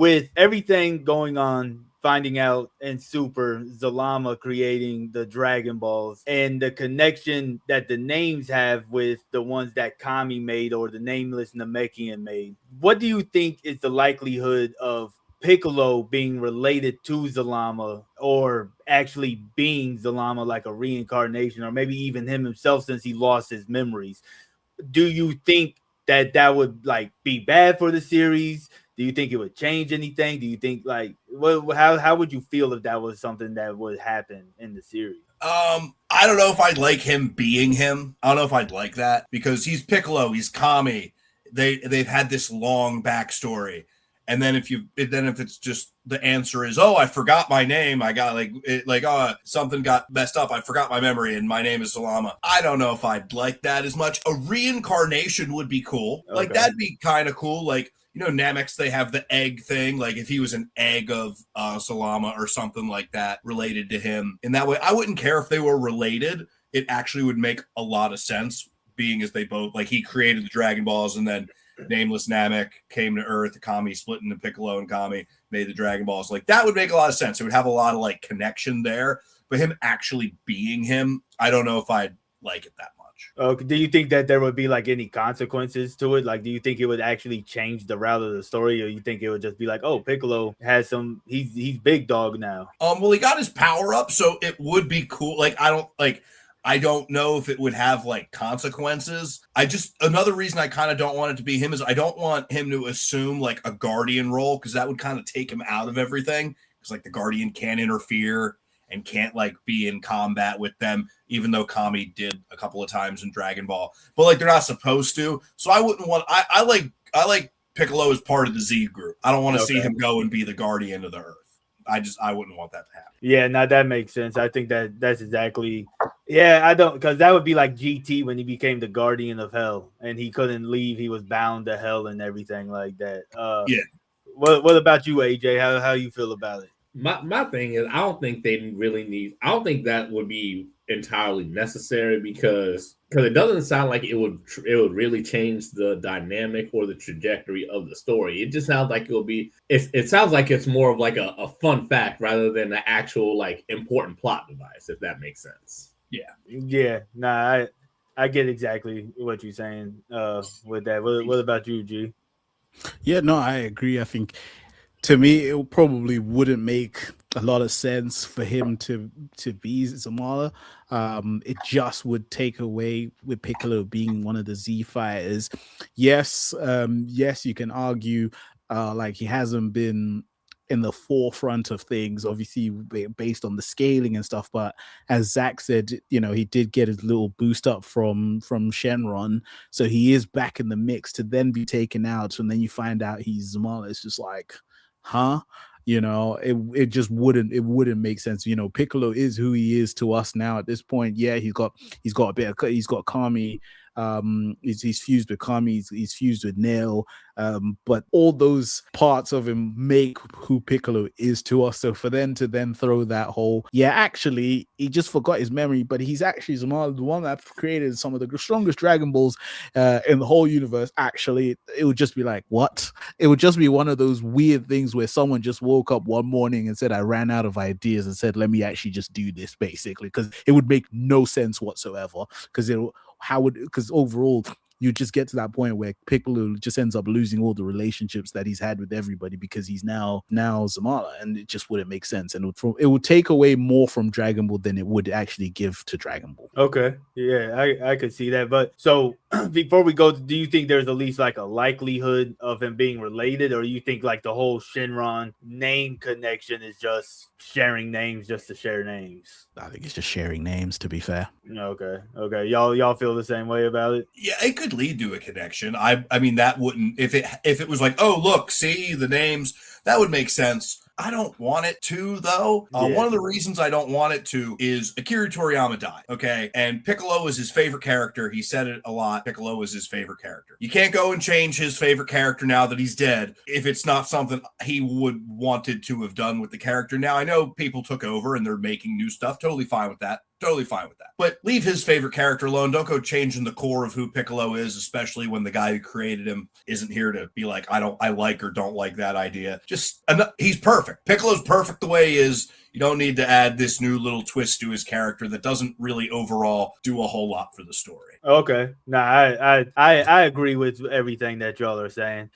with everything going on, finding out in Super, Zalama creating the Dragon Balls, and the connection that the names have with the ones that Kami made or the nameless Namekian made, what do you think is the likelihood of Piccolo being related to Zalama, or actually being Zalama, like a reincarnation, or maybe even him himself since he lost his memories? Do you think that that would like be bad for the series? Do you think it would change anything? Do you think like how would you feel if that was something that would happen in the series? I don't know if I'd like him being him. I don't know if I'd like that because he's Piccolo, he's Kami. They've had this long backstory. And then if it's just the answer is, oh, I forgot my name. I got something got messed up. I forgot my memory and my name is Zalama. I don't know if I'd like that as much. A reincarnation would be cool. Okay. Like that'd be kind of cool. Like, you know, Namex, they have the egg thing. Like if he was an egg of Zalama or something like that related to him. In that way, I wouldn't care if they were related. It actually would make a lot of sense being as they both, like he created the Dragon Balls and then Nameless Namek came to Earth, Kami split into Piccolo and Kami made the Dragon Balls. Like that would make a lot of sense. It would have a lot of like connection there, but him actually being him, I don't know if I'd like it that much. Do you think that there would be like any consequences to it? Like, do you think it would actually change the route of the story, or you think it would just be like, oh, Piccolo has some, he's big dog now? Well, he got his power up, so it would be cool. Like, I don't know if it would have like consequences. Another reason I kind of don't want it to be him is I don't want him to assume like a guardian role because that would kind of take him out of everything. Because like the guardian can't interfere and can't like be in combat with them, even though Kami did a couple of times in Dragon Ball. But like they're not supposed to. So I wouldn't want. I like Piccolo as part of the Z group. I don't want to see him go and be the guardian of the Earth. I wouldn't want that to happen. Yeah, no, that makes sense. I think that's exactly. Yeah, I don't, because that would be like GT when he became the guardian of hell and he couldn't leave. He was bound to hell and everything like that. Yeah. What about you, AJ? How you feel about it? My thing is, I don't think they really need. I don't think that would be entirely necessary because it doesn't sound like it would really change the dynamic or the trajectory of the story. It just sounds like it will be. It sounds like it's more of like a fun fact rather than an actual like important plot device. If that makes sense. Yeah. Nah, I get exactly what you're saying. With that, what about you, G? Yeah, no, I agree. I think, to me, it probably wouldn't make a lot of sense for him to be Zalama. It just would take away with Piccolo being one of the Z fighters. Yes, you can argue like he hasn't been in the forefront of things, obviously based on the scaling and stuff. But as Zach said, you know, he did get his little boost up from Shenron, so he is back in the mix. To then be taken out, and then you find out he's Zalama, it's just like, huh? You know, it just wouldn't make sense. You know, Piccolo is who he is to us now at this point. Yeah, he's got Kami. He's fused with Kami. He's fused with Nail. But all those parts of him make who Piccolo is to us. So for them to then throw that whole, actually, he just forgot his memory, but he's actually the one that created some of the strongest Dragon Balls in the whole universe. Actually, it would just be like, what? It would just be one of those weird things where someone just woke up one morning and said, I ran out of ideas, and said, let me actually just do this, basically, because it would make no sense whatsoever. Because overall, you just get to that point where Piccolo just ends up losing all the relationships that he's had with everybody because he's now Zalama, and it just wouldn't make sense, and it would take away more from Dragon Ball than it would actually give to Dragon Ball. Okay, yeah, I could see that. But so before we go, do you think there's at least like a likelihood of him being related, or you think like the whole Shenron name connection is just sharing names just to share names? I think it's just sharing names, to be fair. Okay. Y'all feel the same way about it? Yeah, it could lead to a connection. I mean, that wouldn't, if it was like, oh, look, see the names, that would make sense. I don't want it to, though. One of the reasons I don't want it to is Akira Toriyama died, okay? And Piccolo is his favorite character. He said it a lot. Piccolo is his favorite character. You can't go and change his favorite character now that he's dead if it's not something he wanted to have done with the character. Now, I know people took over and they're making new stuff. Totally fine with that. Totally fine with that. But leave his favorite character alone. Don't go changing the core of who Piccolo is, especially when the guy who created him isn't here to be like, I like or don't like that idea. Just, he's perfect. Piccolo's perfect the way he is. You don't need to add this new little twist to his character that doesn't really overall do a whole lot for the story. Okay. Nah, I agree with everything that y'all are saying.